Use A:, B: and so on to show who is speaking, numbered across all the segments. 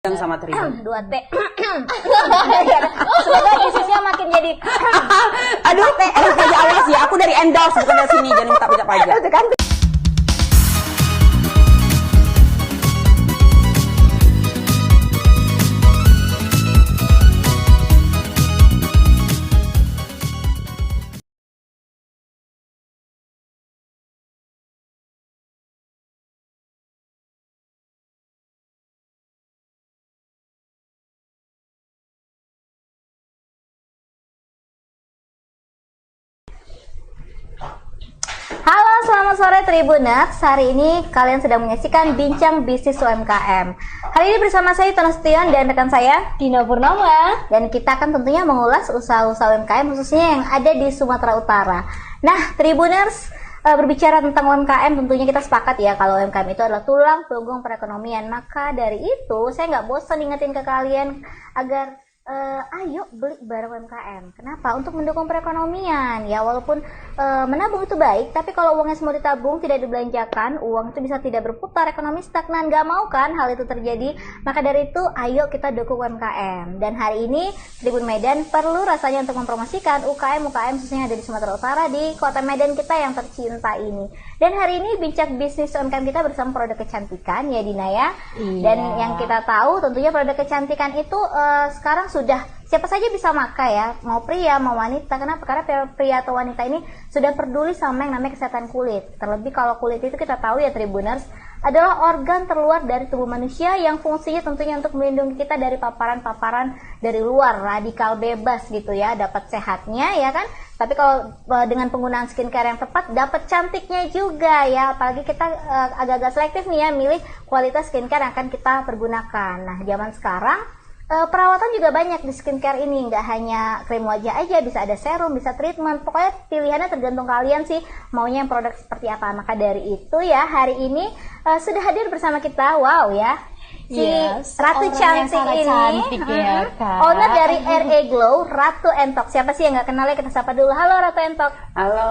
A: Yang sama Tribun.
B: 2T. Semoga Yesusnya makin jadi.
A: Aduh, pajak awas ya. Aku dari endorse bukan dari sini, jadi minta pajak-pajak.
B: Itu kan. Halo, selamat sore Tribuners. Hari ini kalian sedang menyaksikan Bincang Bisnis UMKM. Hari ini bersama saya Tono Setion dan rekan saya
C: Dina Purnama.
B: Dan kita akan tentunya mengulas usaha-usaha UMKM khususnya yang ada di Sumatera Utara. Nah, Tribuners, berbicara tentang UMKM tentunya kita sepakat ya kalau UMKM itu adalah tulang punggung perekonomian. Maka dari itu saya nggak bosan ingetin ke kalian agar ayo beli barang UMKM. Kenapa? Untuk mendukung perekonomian. Ya walaupun menabung itu baik, tapi kalau uangnya semua ditabung tidak dibelanjakan, uang itu bisa tidak berputar, ekonomi stagnan. Gak mau kan hal itu terjadi? Maka dari itu ayo kita dukung UMKM. Dan hari ini Tribun Medan perlu rasanya untuk mempromosikan UKM khususnya yang ada di Sumatera Utara, di kota Medan kita yang tercinta ini. Dan hari ini bincang bisnis UMKM kita bersama produk kecantikan ya Dina ya.
C: Iya.
B: Dan yang kita tahu tentunya produk kecantikan itu sekarang sudah siapa saja bisa pakai ya, mau pria mau wanita. Kenapa? Karena pria atau wanita ini sudah peduli sama yang namanya kesehatan kulit. Terlebih kalau kulit itu kita tahu ya Tribuners adalah organ terluar dari tubuh manusia yang fungsinya tentunya untuk melindungi kita dari paparan-paparan dari luar, radikal bebas gitu ya, dapat sehatnya ya kan. Tapi kalau dengan penggunaan skincare yang tepat dapat cantiknya juga ya. Apalagi kita agak-agak selektif nih ya milih kualitas skincare yang akan kita pergunakan. Nah, zaman sekarang perawatan juga banyak di skincare ini, nggak hanya krim wajah aja, bisa ada serum, bisa treatment, pokoknya pilihannya tergantung kalian sih maunya yang produk seperti apa. Maka dari itu ya hari ini sudah hadir bersama kita, wow ya, si Ratu Cantik ini,
C: cantik ya, Kak.
B: owner dari RA Glow, Ratu Entok. Siapa sih yang nggak kenal ya, kita sapa dulu. Halo Ratu Entok.
A: Halo.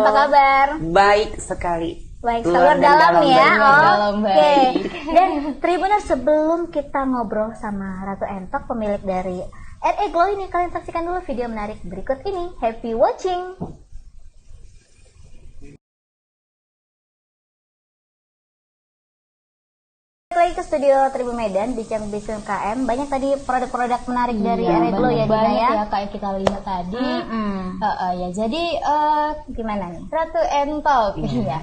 B: Apa kabar?
A: Baik sekali.
B: Baik,
A: Luar
B: luar
A: dan
B: dalam
A: dalam
B: ya.
A: banget.
C: Dalam
B: Oke.
C: baik.
B: Dan Tribuners, sebelum kita ngobrol sama Ratu Entok, pemilik dari RA Glow ini, kalian saksikan dulu video menarik berikut ini. Happy watching. Lagi ke studio Tribun Medan, bincang bisnis UMKM. Banyak tadi produk-produk menarik dari RA Glow ya Dina
C: banyak
B: ya.
C: ya kayak kita lihat tadi. Ya jadi
B: Gimana nih?
C: Ratu Entok ya.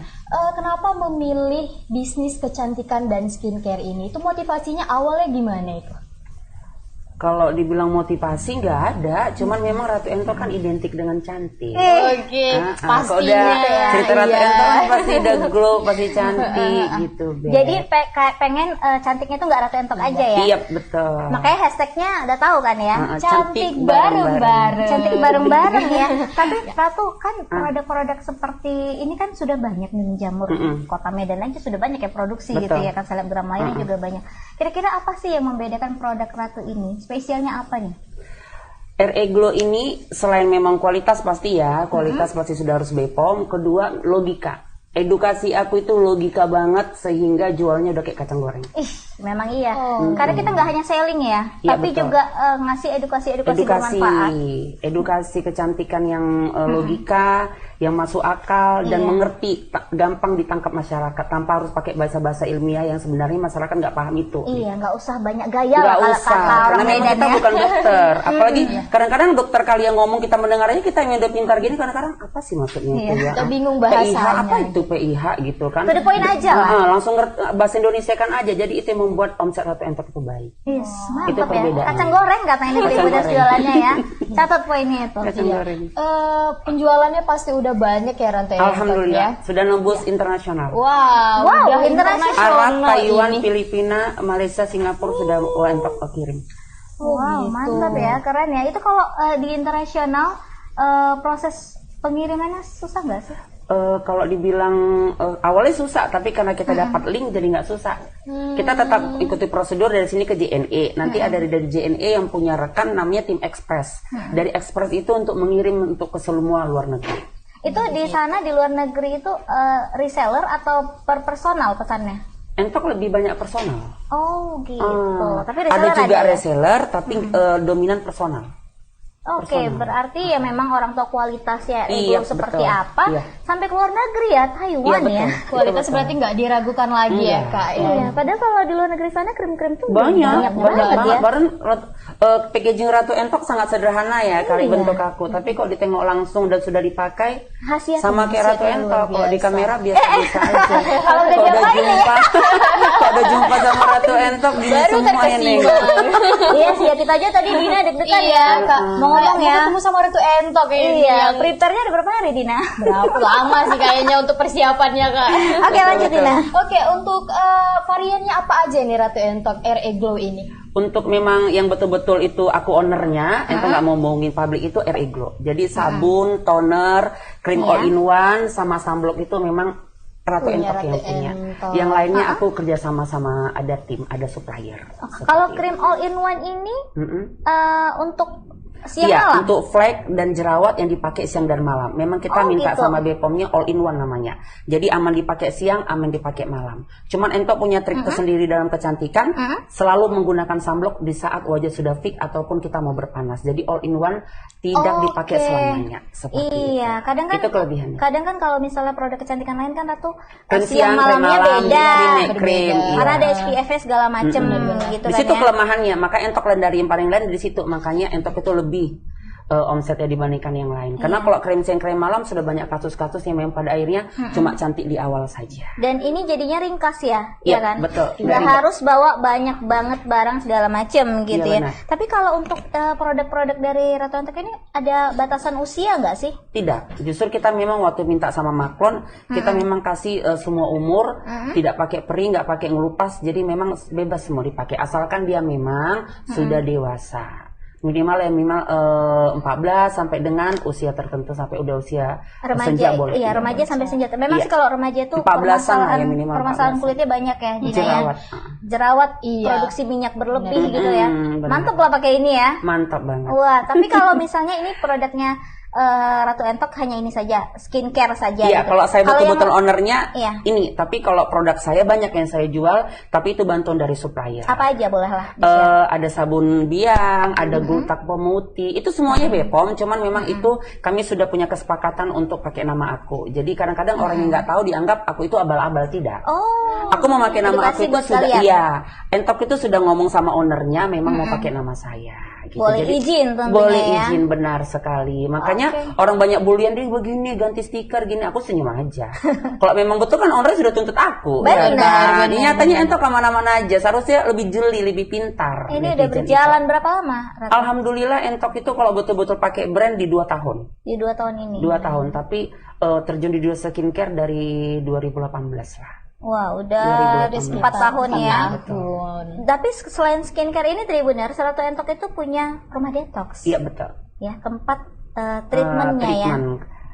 C: Kenapa memilih bisnis kecantikan dan skincare ini? Itu motivasinya awalnya gimana itu?
A: Kalau dibilang motivasi nggak ada, cuman memang Ratu Entok kan identik dengan cantik.
C: Oke,
A: Kalau
C: pastinya
A: udah cerita Ratu
C: iya.
A: Entok kan pasti udah glow, pasti cantik gitu. Beb.
B: Jadi pengen cantiknya itu nggak Ratu Entok aja ya?
A: Iya betul.
B: Makanya hashtagnya udah tahu kan ya?
C: Cantik bareng-bareng.
B: Cantik bareng-bareng ya. Tapi Ratu kan produk-produk seperti ini kan sudah banyak nih menjamur. Kota Medan aja sudah banyak ya produksi gitu
A: Betul.
B: ya kan, selebgram lainnya juga banyak. Kira-kira apa sih yang membedakan produk Ratu ini? Spesialnya apa nih?
A: RA Glow ini selain memang kualitas pasti ya, kualitas pasti sudah harus BPOM. Kedua logika. Edukasi aku itu logika banget sehingga jualnya udah kayak kacang goreng.
B: Ih, memang iya. Karena kita nggak hanya selling ya,
A: Iya,
B: tapi
A: betul.
B: juga ngasih edukasi bermanfaat.
A: Edukasi kecantikan yang logika, yang masuk akal dan mengerti, gampang ditangkap masyarakat tanpa harus pakai bahasa-bahasa ilmiah yang sebenarnya masyarakat nggak paham itu.
B: Iya, nggak usah banyak gaya
A: Nggak
B: lah
A: usah,
B: kata orang
A: karena memang
B: Medan
A: kita
B: ya.
A: bukan dokter. Apalagi kadang-kadang dokter kali yang ngomong kita mendengarnya, kita yang udah pintar gini kadang-kadang apa sih maksudnya itu ya?
C: Kita bingung
A: PIH
C: bahasanya.
A: apa itu PIH gitu kan?
B: To the point aja lah.
A: Langsung ngerti, bahasa Indonesia kan aja. Jadi itu yang membuat omset Ratu Entok itu baik.
B: Yes,
A: Itu
B: mantap ya.
A: perbedaan.
B: Kacang goreng katanya ini
A: Kacang
B: Tribuners
A: goreng.
B: jualannya ya. Catat poinnya itu.
A: Kacang goreng.
C: Penjualannya pasti udah banyak ya Rante.
A: Alhamdulillah sudah nembus internasional.
C: Wow,
B: Wow,
C: udah
B: internasional
A: Arab, Taiwan,
C: ini.
A: Filipina, Malaysia, Singapura sudah Entok kirim.
B: Wow,
C: gitu.
B: mantap ya, keren ya. Itu kalau di internasional proses pengirimannya susah nggak sih?
A: Kalau dibilang awalnya susah, tapi karena kita dapat link jadi nggak susah. Kita tetap ikuti prosedur dari sini ke JNE. Nanti ada dari JNE yang punya rekan namanya tim Express. Dari Express itu untuk mengirim untuk ke semua luar negeri.
B: Itu di sana di luar negeri itu reseller atau per personal pesannya?
A: Entok lebih banyak personal.
B: Oh gitu. Tapi
A: Ada
B: reseller
A: juga
B: ya?
A: reseller, tapi dominan personal.
B: Oke,
A: personal.
B: berarti ya memang orang tua kualitasnya
A: Iya,
B: seperti
A: betul.
B: apa
A: Iya.
B: sampai ke luar negeri ya, Taiwan
A: Iya,
B: ya.
A: betul.
C: Kualitas
A: Betul.
C: berarti nggak diragukan lagi ya
A: Enggak.
C: Kak ya.
B: Iya, padahal kalau di luar negeri sana krim-krim tuh
A: Banyak
B: banget ya.
A: Bahkan packaging Ratu Entok sangat sederhana ya kali
B: Iya.
A: bentuk aku, tapi kok ditengok langsung dan sudah dipakai
B: Khasiat
A: sama kayak Ratu
C: khasiatnya
A: Entok.
C: luar
A: Kalau di
C: biasa.
A: kamera biasa-biasa aja.
B: Kalau udah
A: Kalau
B: nyobain ya.
A: kalau udah jumpa sama Ratu Entok di
C: Baru
A: semua ini.
C: terkesima.
B: Iya sih ya, kita aja tadi Dina deg-degan
C: Iya
B: ya.
C: Kak,
B: Mau ngomong
C: Kayak
B: ya.
C: mau ketemu sama Ratu Entok ini.
B: Iya,
C: yang
B: prepare-nya ada berapa hari Dina?
C: berapa lama sih kayaknya untuk persiapannya Kak.
B: Oke, lanjut Dina.
C: Oke, untuk variannya apa aja nih Ratu Entok RE Glow ini?
A: Untuk memang yang betul-betul itu aku ownernya, Entok nggak mau bohongin publik, itu RE Glow. Jadi sabun, toner, krim
B: Iya.
A: all in one, sama sunblock itu memang Ratu
C: Punya
A: Entok
C: Ratu
A: yang punya.
C: Entok.
A: Yang lainnya aku kerja sama ada tim, ada supplier.
B: Kalau krim all in one ini untuk siang
A: Iya,
B: malam.
A: untuk flek dan jerawat yang dipakai siang dan malam. Memang kita
B: Oh,
A: minta
B: gitu.
A: sama Bepomnya all in one namanya. Jadi aman dipakai siang, aman dipakai malam. Cuman Entok punya trik tersendiri dalam kecantikan, selalu menggunakan sunblock di saat wajah sudah fix ataupun kita mau berpanas. Jadi all in one tidak dipakai
B: Oke.
A: selamanya. Seperti
B: Iya,
A: itu.
B: kadang kan
A: Itu kelebihannya.
B: Kadang kan kalau misalnya produk kecantikan lain kan Ratu
A: Krim
B: siang
A: siang, krim
B: malamnya
A: malam,
B: beda.
A: krim, krim, iya.
B: Karena ada SPF segala macem gitu
A: Di
B: kan
A: situ
B: ya.
A: kelemahannya, maka Entok dari yang paling lain di situ. Makanya Entok itu lebih omsetnya dibandingkan yang lain. Karena kalau krim siang krim malam sudah banyak kasus-kasus yang memang pada akhirnya cuma cantik di awal saja.
B: Dan ini jadinya ringkas ya,
A: Iya,
B: ya kan?
A: betul.
B: Nggak
A: Nggak ribet.
B: harus bawa banyak banget barang segala macem gitu
A: Iya,
B: ya.
A: benar.
B: Tapi kalau untuk produk-produk dari Ratu Entok ini ada batasan usia nggak sih?
A: Tidak, justru kita memang waktu minta sama Maklon, kita memang kasih semua umur, tidak pakai peri, nggak pakai ngelupas, jadi memang bebas semua dipakai, asalkan dia memang sudah dewasa. Minimal 14 sampai dengan usia tertentu sampai udah usia senja boleh.
B: Iya, remaja sampai senja. Memang
A: Iya.
B: sih kalau remaja itu
A: 14-an lah ya, minimal
B: permasalahan
A: 14-an.
B: kulitnya banyak ya, Dina
A: Jerawat.
B: ya. Jerawat,
C: Iya.
B: produksi minyak berlebih gitu ya.
A: benar.
B: Mantap lah pakai ini ya.
A: Mantap banget.
B: Wah, tapi kalau misalnya ini produknya Ratu Entok hanya ini saja, skincare saja.
A: Iya,
B: gitu.
A: kalau saya
B: Kalau yang-
A: betul-betul ownernya
B: Iya.
A: ini, tapi kalau produk saya banyak yang saya jual, tapi itu bantuan dari supplier.
B: apa aja boleh lah. di-share.
A: Ada sabun biang, ada gultak pemutih, itu semuanya Bepom. Cuman memang itu kami sudah punya kesepakatan untuk pakai nama aku. Jadi kadang-kadang orang yang nggak tahu dianggap aku itu abal-abal, tidak.
B: Oh,
A: Aku mau pakai nama
B: edukasi
A: aku itu
B: buat
A: sudah,
B: kalian.
A: iya. Entok itu sudah ngomong sama ownernya, memang mau pakai nama saya. Gitu.
B: Boleh izin tentunya
A: boleh
B: ya.
A: izin, benar sekali. Makanya orang banyak bulian dia begini, ganti stiker gini, aku senyum aja. Kalau memang betul kan owner sudah tuntut aku.
B: Benar,
A: kan?
B: benar,
A: Nyatanya Entok kemana-mana aja, seharusnya lebih jeli, lebih pintar.
B: Ini udah
A: netizen
B: berjalan
A: itu.
B: berapa lama, Ratu?
A: Alhamdulillah Entok itu kalau betul-betul pakai brand di 2 tahun.
B: Di 2 tahun ini.
A: 2 tahun, tapi terjun di dunia skincare dari 2018 lah.
B: Wah, udah
A: 2018.
B: 4 tahun ya.
C: Ampun.
B: Tapi selain skincare ini Tribuners, Ratu Entok itu punya rumah detox.
A: Iya betul.
B: Ya, tempat treatmentnya ya.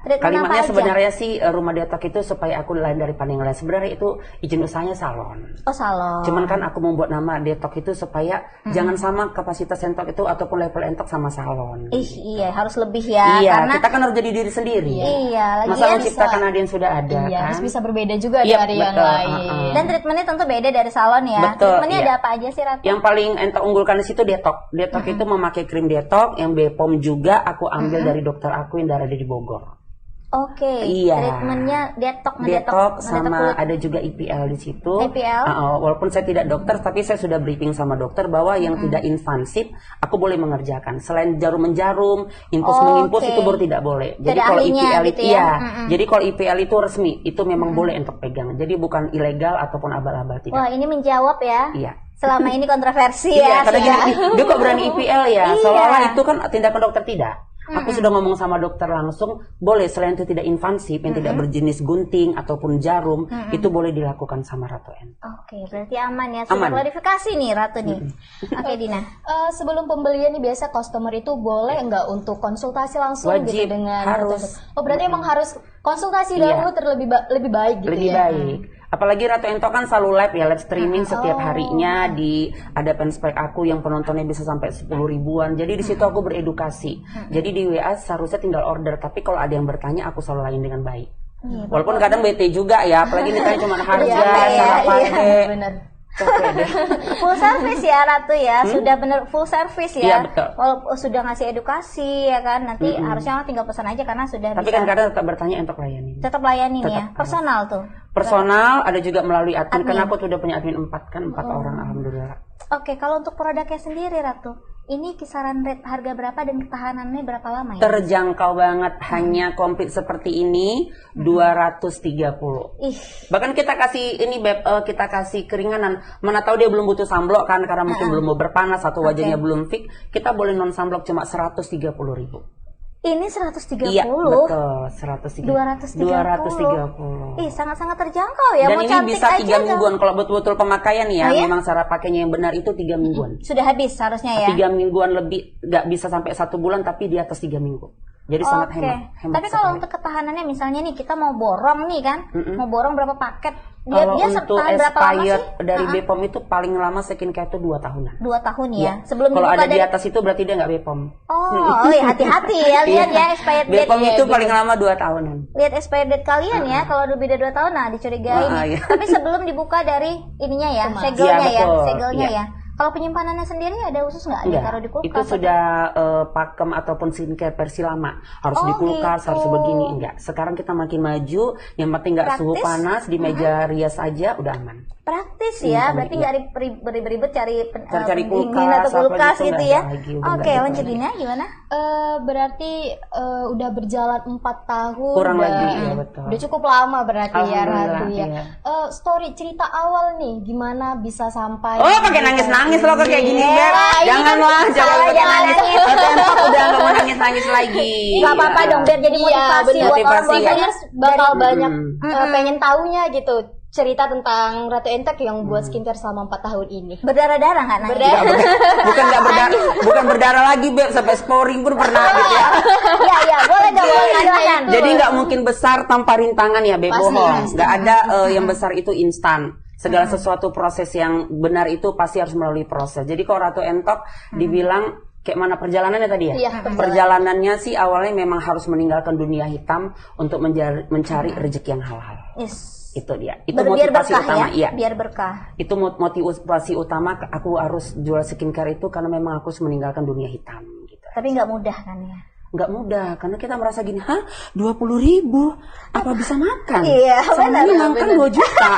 B: Treatment
A: Kalimatnya
B: apa aja?
A: sebenarnya sih rumah detox itu supaya aku lain daripada yang lain. Sebenarnya itu izin usahanya salon.
B: Oh, salon.
A: Cuman kan aku membuat nama detox itu supaya jangan sama kapasitas Entok itu ataupun level Entok sama salon.
B: Iya, harus lebih ya.
A: Iya,
B: karena
A: kita kan harus jadi diri sendiri.
B: Iya,
A: Masa
B: lagian
A: menciptakan ada yang sudah ada
C: Iya,
A: kan?
C: harus bisa berbeda juga
A: Iya,
C: dari yang
A: betul.
C: lain.
B: dan treatmentnya tentu beda dari salon ya.
A: Betul,
B: Treatmentnya
A: iya.
B: ada apa aja sih, Ratu?
A: Yang paling Entok unggulkan di situ detox. Detox itu memakai krim detox yang Bepom juga aku ambil dari dokter aku yang ada di Bogor.
B: Oke,
A: Iya.
B: treatmentnya detox,
A: Detox sama
B: kulit.
A: ada juga IPL di situ.
B: IPL?
A: Walaupun saya tidak dokter, tapi saya sudah briefing sama dokter bahwa yang tidak invasif aku boleh mengerjakan. Selain jarum menjarum, infus menginfus
B: Oke.
A: itu baru tidak boleh. Jadi
B: Tidak
A: kalau
B: ahlinya
A: IPL
B: gitu
A: itu
B: ya?
A: iya. Jadi kalau IPL itu resmi, itu memang boleh untuk pegang. Jadi bukan ilegal ataupun abal-abal tidak.
B: Wah, ini menjawab ya.
A: Iya.
B: Selama ini kontroversi
A: Iya,
B: ya.
A: karena
B: sih ya.
A: gini, dia kok berani IPL ya?
B: Iya.
A: Seolah-olah itu kan tindakan dokter, tidak. Aku sudah ngomong sama dokter langsung, boleh selain itu tidak invasif, yang tidak berjenis gunting ataupun jarum, itu boleh dilakukan sama Ratu Entok.
B: Oke, berarti aman ya. Sudah
A: Aman.
B: klarifikasi nih Ratu nih. Oke, Dina.
C: Sebelum pembelian nih biasa customer itu boleh nggak untuk konsultasi langsung
A: Wajib,
C: gitu dengan
A: harus.
C: Oh, berarti emang harus konsultasi
A: Iya.
C: dahulu lebih baik gitu
A: Lebih
C: ya.
A: baik. Apalagi Ratu Entok kan selalu live ya, live streaming setiap harinya di ada fanspage aku yang penontonnya bisa sampai 10 ribuan. Jadi di situ aku beredukasi. Jadi di WA seharusnya tinggal order, tapi kalau ada yang bertanya aku selalu layan dengan baik. Walaupun kadang bete juga ya, apalagi ini kan cuma harga
B: Iya,
A: cara pakai.
C: Bener.
A: Capek deh.
B: Full service ya Ratu ya, sudah bener full service ya.
A: Iya, betul.
B: Walaupun sudah ngasih edukasi ya kan, nanti harusnya orang tinggal pesan aja karena sudah
A: Tapi
B: bisa.
A: kan kadang tetap bertanya untuk layani.
B: Tetap layani nih
A: Tetap
B: ya,
A: harus.
B: personal tuh.
A: Personal ada juga melalui admin.
B: Admin.
A: Karena aku tuh udah punya admin 4 orang alhamdulillah.
B: Oke, kalau untuk produknya sendiri Ratu, ini kisaran rate harga berapa dan ketahanannya berapa lama ya?
A: Terjangkau banget, hanya komplit seperti ini 230.
B: Ih,
A: Bahkan kita kasih ini Beb, kita kasih keringanan. Mana tahu dia belum butuh sunblock kan karena mungkin belum mau berpanas atau wajahnya belum fix. Kita boleh non sunblock cuma 130.000.
B: ini 130.
A: Iya, betul, 130.
B: 230. Ih, sangat-sangat terjangkau ya.
A: Dan
B: Mau
A: ini
B: cantik
A: bisa 3
B: aja
A: mingguan kalau betul-betul pemakaian ya.
B: Oh, ya?
A: Memang cara pakainya yang benar itu 3 mingguan.
B: sudah habis harusnya ya.
A: 3 mingguan lebih, nggak bisa sampai 1 bulan tapi di atas 3 minggu. Jadi sangat
B: Oke.
A: hemat
B: Tapi kalau
A: sekali.
B: untuk ketahanannya misalnya nih kita mau borong nih kan, mau borong berapa paket?
A: Kalau
B: Dia
A: untuk
B: tahan berapa lama sih?
A: expired dari Bepom itu paling lama skincare itu 2 tahunan.
B: 2 tahun ya.
A: Iya.
B: Sebelum
A: Kalau
B: dibuka
A: ada di
B: dari
A: atas itu berarti dia nggak Bepom.
B: Oh, ya hati-hati ya lihat ya expired date.
A: Bepom
B: ya,
A: itu
B: gitu.
A: paling lama 2 tahunan.
B: Lihat expired date kalian ya, kalau lebih dari 2 tahun nah dicurigai nih.
A: Iya.
B: Tapi sebelum dibuka dari ininya ya,
C: Kemas.
B: segelnya
A: Iya,
B: ya,
A: betul.
B: segelnya
A: Iya.
B: ya. Kalau penyimpanannya sendiri ada khusus nggak?
A: Enggak,
B: Ditaruh di kulkas?
A: itu sudah pakem ataupun skincare versi lama. Harus
B: Oh,
A: di kulkas,
B: gitu.
A: harus begini. Enggak, sekarang kita makin maju. Yang penting nggak suhu
B: Praktis.
A: panas, di meja rias aja udah aman.
B: Praktis ya,
A: Iya,
B: berarti
A: iya.
B: nggak beribet cari
A: Cari
B: pendingin
A: kulkas,
B: atau kulkas
A: apa gitu
B: gitu
A: nggak
B: ya.
A: ada lagi, udah
B: Oke,
A: nggak ada
B: lanjut
A: lagi.
B: Dina gimana?
C: Berarti udah berjalan 4 tahun.
A: Kurang
C: udah-
A: lagi, ya, betul.
C: Udah cukup lama berarti ya
A: Alhamdulillah,
C: Ratu ya.
A: iya.
C: Story cerita awal nih, gimana bisa sampai?
A: Oh, pakai nangis-nangis loh kok kayak gini, Beb.
B: ini
A: Janganlah,
B: kan
A: jangan
B: salah,
A: pakai
B: jangan
A: nangis.
B: nangis.
A: Tempat udah nggak mau nangis-nangis lagi.
B: Gak apa-apa dong, biar jadi
C: Iya,
B: motivasi
C: bener.
B: buat
A: Motivasi,
B: orang
A: ya.
C: Listeners bakal banyak
A: Hmm.
C: pengen taunya gitu cerita tentang Ratu Entek yang buat skincare selama 4 tahun ini.
B: berdarah-darah nggak nangis?
A: Nggak bukan berdarah lagi, Beb, sampai sporing pun pernah gitu ya.
B: Iya, boleh dong, silakan.
A: Jadi nggak mungkin besar tanpa rintangan ya, Beb,
C: Pasti,
A: bohong.
C: pasti.
A: Nggak ada yang besar itu instan. Segala sesuatu proses yang benar itu pasti harus melalui proses. Jadi kalau Ratu Entok dibilang kayak mana perjalanannya tadi ya?
C: Iya,
A: Perjalanannya sih awalnya memang harus meninggalkan dunia hitam untuk mencari rezeki yang halal.
B: Yes.
A: Itu dia. Itu
B: Biar
A: motivasi
B: berkah
A: utama,
B: ya,
A: iya.
B: biar berkah.
A: Itu motivasi utama aku harus jual skincare itu karena memang aku harus meninggalkan dunia hitam gitu.
B: Tapi nggak mudah kan ya?
A: Nggak mudah karena kita merasa gini, 20.000 apa bisa makan?
B: Iya,
A: Selama ini ngangkang 2 juta.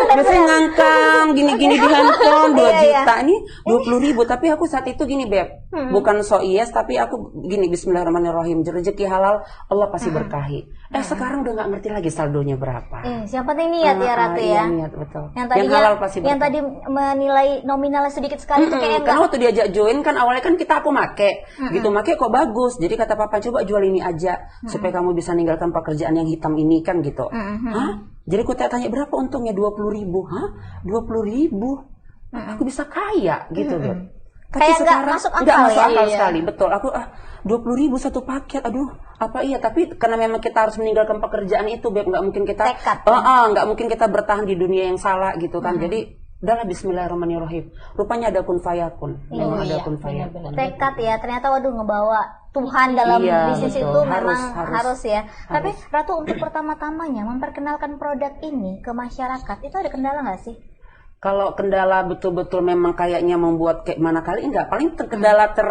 A: Biasanya ngangkang gini-gini di handphone 2
B: Iya,
A: juta ini 20.000. Tapi aku saat itu gini, Beb, bukan so yes tapi aku gini, Bismillahirrahmanirrahim, rezeki halal Allah pasti berkahi. Sekarang udah nggak ngerti lagi saldonya berapa.
B: Yang penting niat ya Ratu
A: Iya,
B: ya.
A: niat, betul.
B: Yang tadinya,
A: halal pasti
B: yang
A: berkah.
B: tadi menilai nominalnya sedikit sekali itu kayak
A: Karena waktu diajak join kan awalnya kan aku make gitu, make kok bagus. Jadi kata papa, coba jual ini aja supaya kamu bisa ninggalkan pekerjaan yang hitam ini kan gitu. Hah? Jadi aku tanya berapa untungnya? 20.000. Hah? 20.000? Aku bisa kaya gitu, Beb. Tapi
B: Kayak nggak
A: sekarang
B: masuk
A: nggak
B: akal
A: masuk
B: ya?
A: akal
C: Iya.
A: sekali, betul. Aku 20.000 satu paket, aduh apa iya? Tapi karena memang kita harus meninggalkan pekerjaan itu, Beb, nggak mungkin kita,
B: Tekad.
A: nggak mungkin kita bertahan di dunia yang salah gitu kan. Jadi udahlah, Bismillahirrahmanirrahim. Rupanya ada kun fayakun. Memang ada kun fayakun.
B: tekad ya, ternyata waduh ngebawa Tuhan dalam
A: Iya,
B: bisnis
A: betul.
B: itu memang
A: Harus.
B: harus ya. Tapi Ratu untuk pertama-tamanya memperkenalkan produk ini ke masyarakat itu ada kendala nggak sih?
A: Kalau kendala betul-betul memang kayaknya membuat kayak mana kali, enggak, paling kendala ter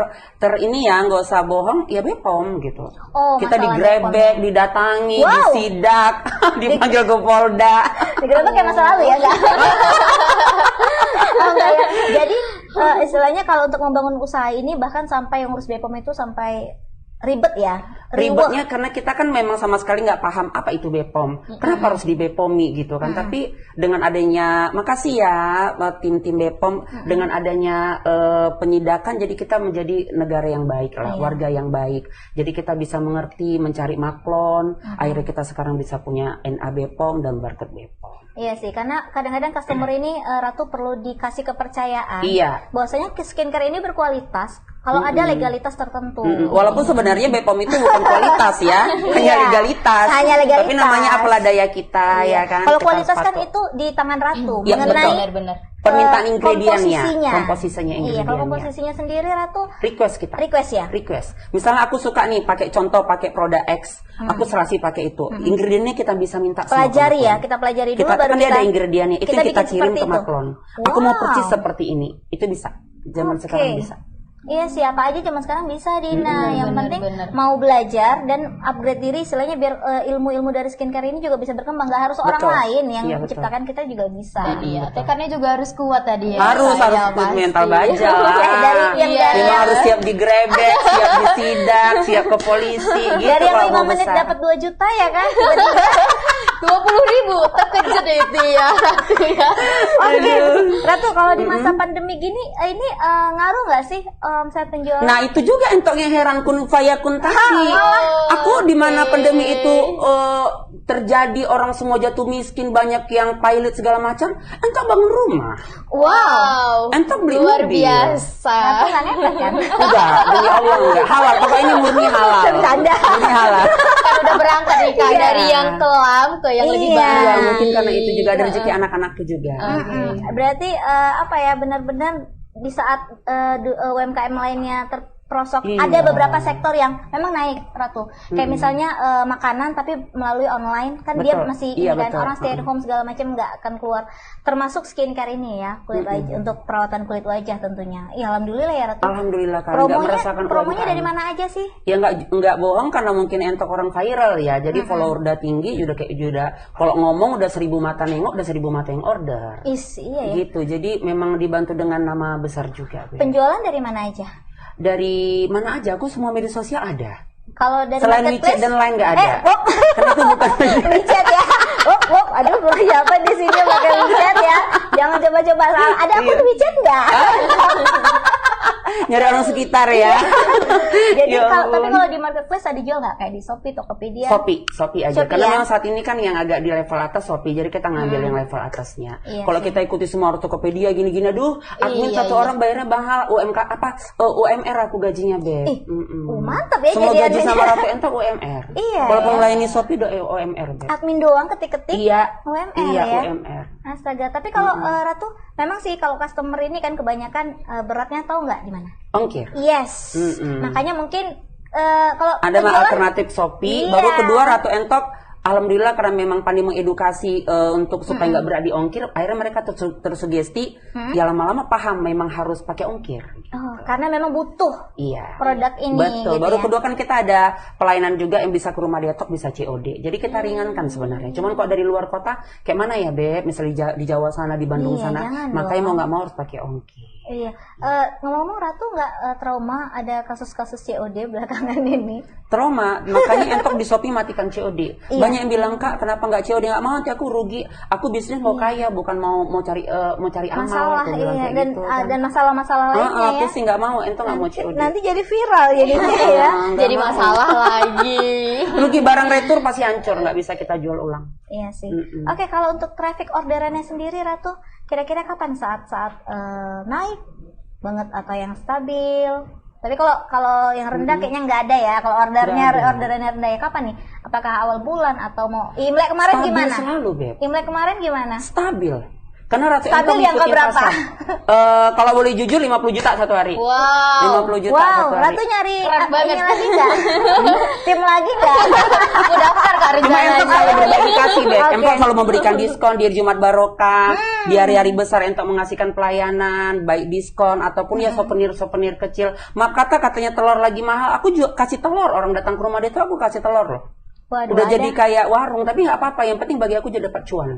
A: ini ya, nggak usah bohong ya, Bepom gitu.
B: Oh,
A: Kita
B: masalah
A: digrebek,
B: Bepom.
A: didatangi,
B: Wow.
A: disidak, dipanggil ke Polda.
B: Digerebek kayak masa lalu ya enggak? Oh, enggak ya. Jadi istilahnya kalau untuk membangun usaha ini bahkan sampai yang ngurus Bepom itu sampai ribet ya.
A: Ribetnya karena kita kan memang sama sekali nggak paham apa itu Bepom. Kenapa harus di Bepomi gitu kan? Tapi dengan adanya, makasih ya tim-tim Bepom, dengan adanya penyidakan, jadi kita menjadi negara yang baik lah, warga yang baik. Jadi kita bisa mengerti, mencari maklon. Akhirnya kita sekarang bisa punya NA Bepom dan barcode Bepom.
B: Iya sih, karena kadang-kadang customer ini Ratu perlu dikasih kepercayaan.
A: Iya.
B: Bahwasanya skincare ini berkualitas kalau ada legalitas tertentu.
A: Walaupun sebenarnya Bepom itu bukan kualitas ya, hanya
B: Iya,
A: legalitas.
B: hanya legalitas.
A: Tapi namanya apalah daya kita
B: Iya.
A: ya kan.
B: Kalau
A: Kita
B: kualitas
A: harus
B: kan
A: patuh.
B: itu di tangan Ratu
A: Iya,
B: mengenai
C: benar-benar.
A: permintaan ingredientnya,
B: Iya,
A: komposisinya ingredientnya.
B: kalau komposisinya sendiri Ratu
A: Request kita.
B: request ya.
A: Request. Misalnya aku suka nih pakai produk X, aku serasi pakai itu. Ingredientnya kita bisa minta semua
B: Pelajari
A: ke
B: ya,
A: Maklon.
B: kita pelajari dulu
A: Kita
B: baru
A: kan dia ada ingredientnya, itu
B: kita
A: kita
B: bikin
A: kirim
B: seperti
A: ke
B: itu.
A: Maklon. Aku mau
B: Wow.
A: persis seperti ini, itu bisa. Zaman
B: Oke.
A: sekarang bisa.
B: Iya, siapa aja zaman sekarang bisa Dina. Yang penting
C: bener.
B: mau belajar dan upgrade diri istilahnya biar ilmu-ilmu dari skincare ini juga bisa berkembang. Gak harus orang
A: Betul.
B: lain yang
A: Iya, betul.
B: menciptakan, kita juga bisa.
C: Iya, tekannya juga harus kuat tadi ya.
A: Harus
C: Saya
A: kuat
C: pasti.
A: mental baja lah.
B: Dari yang
C: Iya.
B: dari
A: Memang harus siap digrebek, siap disidak, siap ke polisi gitu
B: dari yang
A: kalau
B: 5
A: mau
B: menit
A: besar.
B: dapat 2 juta ya kan? Tiba-tiba.
C: 20.000 terkejut itu ya.
B: Oke, Ratu kalau di masa pandemi gini ini ngaruh nggak sih saya penjualan?
A: Nah itu juga entoknya heran kun fayakun tadi. Aku di mana pandemi itu terjadi orang semua jatuh miskin, banyak yang pilot segala macam, entok bangun rumah,
C: Wow.
A: entok beli
C: Luar
A: mobil.
C: biasa.
B: Ratu nggak ngepet kan?
A: Enggak, demi Allah enggak. Halal, pokoknya murni halal.
B: Bercanda.
A: Murni halal.
C: Kan udah berangkat nih Kak,
B: Iya.
C: dari yang kelam ke yang lebih
B: Iya.
C: baik.
A: Ya mungkin karena itu juga ada rezeki anak-anakku juga.
B: Berarti apa ya, benar-benar di saat UMKM lainnya terperosok,
A: Iya.
B: ada beberapa sektor yang memang naik Ratu. Kayak misalnya makanan tapi melalui online kan dia
A: Betul.
B: masih
A: Iya,
B: ini kan
A: betul.
B: orang stay at home segala macam nggak akan keluar. Termasuk skincare ini ya, kulit wajah, untuk perawatan kulit wajah tentunya. Iya, alhamdulillah ya Ratu.
A: Alhamdulillah kan nggak merasakan
B: Promonya
A: kewajiban.
B: dari mana aja sih?
A: Ya nggak bohong karena mungkin entok orang viral ya. Jadi follower udah tinggi, udah kalau ngomong udah 1000 mata nengok, udah 1000 mata yang order.
B: Iya ya.
A: Gitu. Jadi memang dibantu dengan nama besar juga. Beb.
B: Penjualan dari mana aja?
A: Dari mana aja? Aku semua media sosial ada.
B: Kalau dari
A: Selain
B: marketplace?
A: WeChat dan lain nggak ada.
B: Wok.
A: Karena itu bukan.
B: WeChat ya. Wok, aduh siapa di sini pakai WeChat ya? Jangan coba-coba. Ada akun WeChat nggak?
A: Nyari orang sekitar ya.
B: Jadi
A: Ya
B: tapi
A: ampun.
B: kalau di marketplace ada dijual nggak kayak di Shopee, Tokopedia?
A: Shopee aja.
B: Shopee
A: Karena
B: ya?
A: memang saat ini kan yang agak di level atas Shopee, jadi kita ngambil yang level atasnya.
B: Iya
A: Kalau
B: sih.
A: kita ikuti semua Tokopedia gini-gini, aduh, admin
C: Iya,
A: satu
C: iya.
A: orang bayarnya mahal, UMR aku gajinya, Beb.
B: Mantap ya
A: Semua
B: jadi
A: gaji
B: admin.
A: sama Ratu Entok UMR.
B: Iya,
A: Walaupun
B: ya.
A: melayani Shopee udah UMR, Beb.
B: Admin doang ketik-ketik.
A: Iya.
B: UMR
A: Iya,
B: ya.
A: UMR.
B: Astaga, tapi kalau Ratu memang sih kalau customer ini kan kebanyakan beratnya tahu nggak di mana?
A: Ongkir.
B: Yes. Makanya mungkin kalau
A: Ada mah
B: penjualan-
A: alternatif Shopee,
B: Iya.
A: baru kedua Ratu Entok. Alhamdulillah karena memang pandai mengedukasi untuk supaya nggak berat di ongkir, akhirnya mereka tersugesti, ya lama-lama paham memang harus pakai ongkir.
B: Oh, karena memang butuh
A: Iya.
B: produk ini.
A: Betul.
B: Gitu
A: Baru
B: ya.
A: kedua kan kita ada pelayanan juga yang bisa ke rumah Detok, bisa COD. Jadi kita ringankan sebenarnya. Cuman kok dari luar kota, kayak mana ya Beb? Misalnya di Jawa sana, di Bandung
B: Iya,
A: sana,
B: jangan
A: makanya
B: dong.
A: mau nggak mau harus pakai ongkir.
B: Iya. Ngomong-ngomong Ratu nggak trauma ada kasus-kasus COD belakangan ini?
A: Trauma, makanya Entok di Shopee matikan COD.
B: Iya.
A: Banyak yang bilang, Kak, kenapa nggak COD? Nggak mau, nanti aku rugi. Aku bisnis mau kaya, bukan mau cari amal.
B: Masalah
A: Aku bilang
B: iya
A: kayak gitu, kan.
B: dan masalah-masalah lainnya
A: Aku
B: ya.
A: sih nggak mau, Entok nggak mau COD.
B: Nanti jadi viral jadinya ya.
A: Nggak
C: Jadi
A: mau.
C: masalah lagi.
A: Rugi barang retur pasti hancur, nggak bisa kita jual ulang.
B: Iya sih. Oke, kalau untuk traffic orderannya sendiri Ratu, kira-kira kapan saat-saat naik banget atau yang stabil? Tapi kalau yang rendah kayaknya nggak ada ya. Kalau orderannya rendah ya kapan nih? Apakah awal bulan atau mau Imlek kemarin
A: Stabil
B: gimana?
A: selalu, Beb.
B: Imlek kemarin gimana?
A: Stabil. Karena Ratu
B: Stabil
A: Entok
B: yang
A: ngikutin
B: keberapa?
A: pasar. Kalau boleh jujur 50 juta satu hari.
C: Wow.
A: 50 juta
B: Wow,
A: satu hari.
B: Ratu nyari
C: Keren banget.
B: ini lagi nggak? Tim lagi nggak?
C: Aku daftar Kak
A: Cuma Entok
C: rencananya.
A: selalu berbagi kasih, Beb.
B: Oke.
A: Entok selalu memberikan diskon di Jumat Barokah, di hari-hari besar Entok mengasihkan pelayanan, baik diskon ataupun ya souvenir-souvenir kecil. Maaf katanya telur lagi mahal, aku juga kasih telur. Orang datang ke rumah dia tuh aku kasih telur loh.
B: Waduh,
A: Udah
B: ada-
A: jadi kayak warung, tapi nggak apa-apa. Yang penting bagi aku jadi dapat cuan.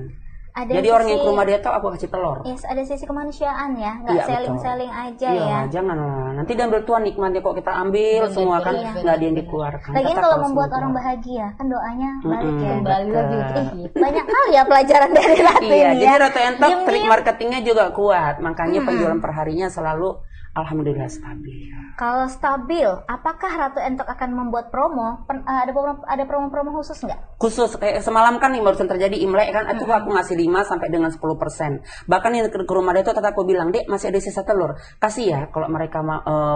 B: ada
A: Jadi orang yang
B: sisi-
A: ke rumah dia tuh aku kasih telur.
B: Yes, ada sisi kemanusiaan ya, nggak
A: Iya, betul.
B: selling-selling aja
A: Iya,
B: ya.
A: janganlah. Nanti diambil tuan nikmatnya kok kita ambil semua kan,
B: iya.
A: nggak ada yang dikeluarkan.
B: Lagian
A: Tetap
B: kalau
A: harus
B: membuat
A: keluar.
B: orang bahagia, kan doanya balik ya.
C: Kembali lagi
A: betul.
C: ke kita.
B: Banyak kali ya pelajaran dari Ratu
A: Iya,
B: ini
A: jadi
B: ya.
A: Ratu Entok
B: Diem-diem.
A: trik marketingnya juga kuat, makanya penjualan perharinya selalu alhamdulillah stabil.
B: Kalau stabil, apakah Ratu Entok akan membuat promo? Ada promo-promo khusus nggak?
A: Khusus kayak semalam kan nih barusan terjadi Imlek kan, itu aku ngasih 5 sampai dengan 10%. Bahkan yang ke rumah dia tuh tetap aku bilang, "Dek, masih ada sisa telur. Kasih ya kalau mereka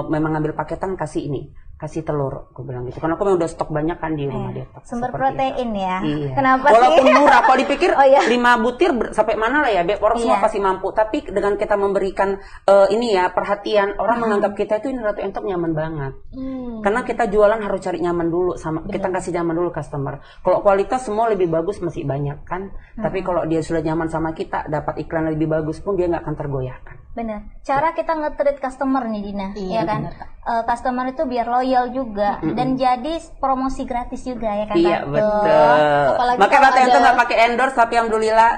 A: memang ngambil paketan kasih ini." kasih telur, aku bilang gitu. Karena aku memang udah stok banyak kan di rumah detox.
B: Sumber
A: seperti
B: protein
A: itu.
B: ya.
A: Iya.
B: Kenapa
A: Walaupun
B: sih?
A: murah, kalau dipikir
B: Oh, iya.
A: 5 butir sampai mana lah ya, Beb, orang semua
B: Iya.
A: pasti mampu. Tapi dengan kita memberikan ini ya perhatian, orang menganggap kita itu ini Ratu Entok nyaman banget. Karena kita jualan harus cari nyaman dulu sama kita kasih nyaman dulu customer. Kalau kualitas semua lebih bagus masih banyak kan. Tapi kalau dia sudah nyaman sama kita, dapat iklan lebih bagus pun dia nggak akan tergoyahkan.
B: Bener. Cara kita nge-treat customer nih Dina, ya kan? Customer itu biar loyal juga dan jadi promosi gratis juga ya kan?
A: Iya
B: Ratu?
A: betul.
C: Apalagi
A: Makanya
C: kalau
A: Ratu Entok
C: ada-
A: nggak pakai endorse tapi alhamdulillah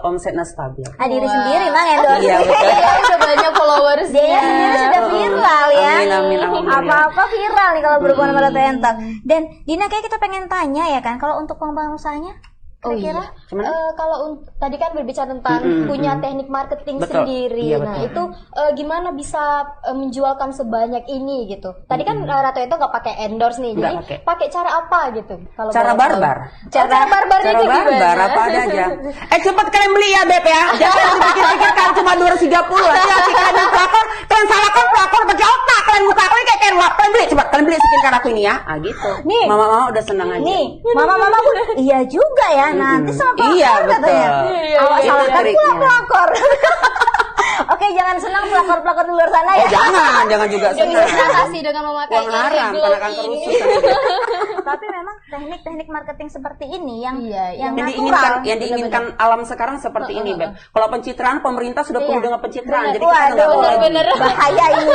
A: omsetnya stabil.
B: Diri sendiri mang endorse.
A: Iya betul.
C: Iya, udah banyak followers.
B: Dia sendiri sudah viral ya.
A: Amin, amin, alhamdulillah.
B: Apa-apa viral nih kalau berhubungan sama Ratu Entok. Dan Dina kayak kita pengen tanya ya kan, kalau untuk pengembangan usahanya
C: Oh
B: kira-kira
C: iya. Kalau tadi kan berbicara tentang punya teknik marketing
A: Betul.
C: sendiri.
A: Iya,
C: Nah,
A: betul.
C: itu gimana bisa menjualkan sebanyak ini gitu. Tadi kan Ratu itu nggak pakai endorse nih.
A: Nggak
C: Jadi pakai cara apa gitu? Kalau
A: Cara
C: boleh tahu.
A: barbar.
C: Cara barbarnya
A: Cara
C: itu gimana?
A: barbar apa ada aja. Cepat kalian beli ya Beb ya. Jangan dipikir-pikirkan cuma 230. Nanti hati kalian yang pelakor, kalian salahkan pelakor pakai otak. Kalian muka kalian kayak kalian kalian beli cepat kalian beli skincare aku ini ya. Ah gitu.
B: Nih.
A: Mama-mama udah senang aja.
B: nih, mama-mama pun iya juga ya. Nanti sama pelakor
A: Iya,
B: katanya.
A: betul.
B: Awas
A: Itu
B: salahkan
A: triknya.
B: pula pelakor. Oke, jangan senang pelakor-pelakor di luar sana
A: Oh
B: ya.
A: jangan juga
C: Jadi
A: senang.
C: transaksi dengan memakai
A: Uang haram karena akan
C: ini.
A: terusuk.
B: Tapi memang teknik-teknik marketing seperti ini yang
C: Iya,
B: yang
A: Yang
B: natural.
A: diinginkan alam sekarang seperti ini, Beb. Kalau pencitraan pemerintah sudah penuh
B: Iya.
A: dengan pencitraan,
B: Bener.
A: jadi kita nggak mau lagi.
C: bener.
B: Bahaya ini.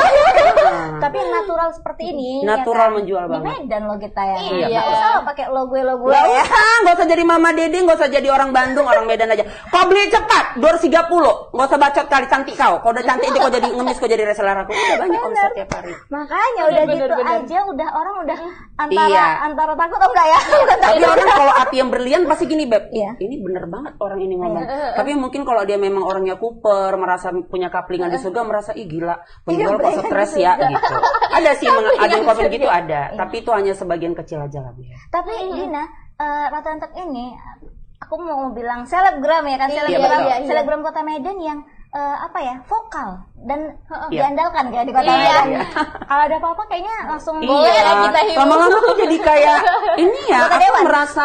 B: Tapi yang natural seperti ini.
A: Natural
B: ya kan?
A: menjual
B: Di
A: banget.
B: Medan loh kita ya.
C: Iya.
B: Nggak usah lo pakai logo-logo
A: Gak
B: ya.
A: usah, gak usah jadi Mama Dede, gak usah jadi orang Bandung, orang Medan aja. Kau beli cepat, 230. Gak usah bacot kali, cantik kau. Kau udah cantik aja, kau jadi ngemis, kau jadi reseller aku. Udah banyak omset tiap hari.
B: Makanya udah gitu aja udah orang udah antara
A: Iya.
B: antara takut atau enggak ya?
A: Tapi orang kalau hati yang berlian pasti gini, Beb.
B: Iya.
A: Ini bener banget orang ini ngomong. Tapi mungkin kalau dia memang orangnya kuper, merasa punya kaplingan di surga, merasa ih gila, penjual kok stres ya gitu. Ada sih ada yang komen gitu ada, tapi itu hanya sebagian kecil aja lah, Beb.
B: Tapi Dina, Ratu Entok ini aku mau bilang selebgram ya kan,
C: Iya,
B: selebgram
C: iya, iya.
B: selebgram Kota Medan yang apa ya, vokal dan
A: Iya.
B: diandalkan kayak di Kota
C: Iya.
B: Medan. Kalau ada apa-apa kayaknya langsung
C: Boleh ya kita hidup.
A: Lama-lama tuh jadi kayak ini ya,
B: Anggota
A: aku
B: dewan.
A: merasa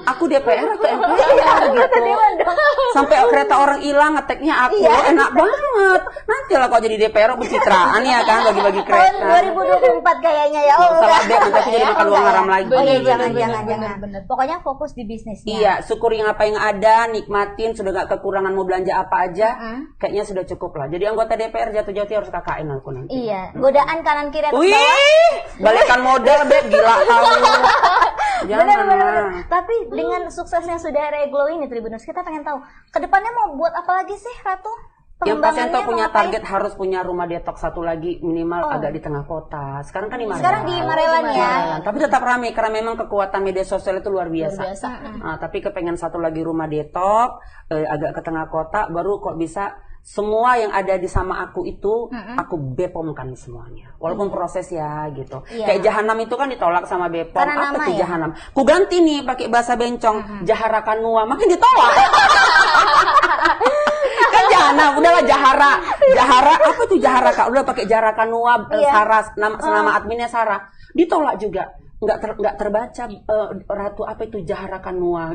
A: aku DPR atau MPR gitu. Sampai kereta orang hilang ngeteknya aku, enak banget. Nanti lah kok jadi DPR pencitraan ya kan, bagi-bagi
B: Tahun
A: kereta.
B: 2024 kayaknya ya.
A: Nggak usah lah, Beb, nanti aku
B: enggak
A: jadi
B: ya?
A: makan
B: Oh,
A: uang
B: enggak
A: haram
B: ya?
A: lagi.
B: Oh iya,
C: Bener,
B: jangan.
C: bener.
B: Pokoknya fokus di bisnisnya.
A: Iya, syukuri apa yang ada, nikmatin, sudah gak kekurangan mau belanja apa aja, kayaknya sudah cukup lah. Jadi anggota DPR jatuh-jatuh harus KKN aku nanti.
B: Iya, godaan kanan kiri atas bawah.
A: Wih, balikan modal, Beb, gila kau. Jangan
B: Benar.
A: lah.
B: Tapi dengan suksesnya sudah Reglow ini Tribuners, kita pengen tahu kedepannya mau buat apa lagi sih Ratu?
A: Yang pasien tuh
B: Pengembangannya
A: punya
B: mau ngapain?
A: target harus punya rumah detox satu lagi minimal agak di tengah kota. Sekarang kan di Marelan.
B: Sekarang di Marelan ya.
A: Marelan. Tapi tetap ramai karena memang kekuatan media sosial itu luar biasa. Nah, tapi kepengen satu lagi rumah detox agak ke tengah kota baru kok bisa semua yang ada di sama aku itu aku bepomkan semuanya. Walaupun proses ya gitu.
B: Iya.
A: Kayak jahanam itu kan ditolak sama Bepom.
B: Karena
A: Apa
B: nama
A: tuh
B: ya?
A: jahanam? Ku ganti nih pakai bahasa bencong, Jaharakanua. Makin ditolak. Kan jahanam, udahlah Jahara apa tuh Jahara Kak? Udah pakai Jaharakanua Sarah, nama adminnya Sarah. Ditolak juga. Nggak terbaca Ratu apa itu Jaharakanua.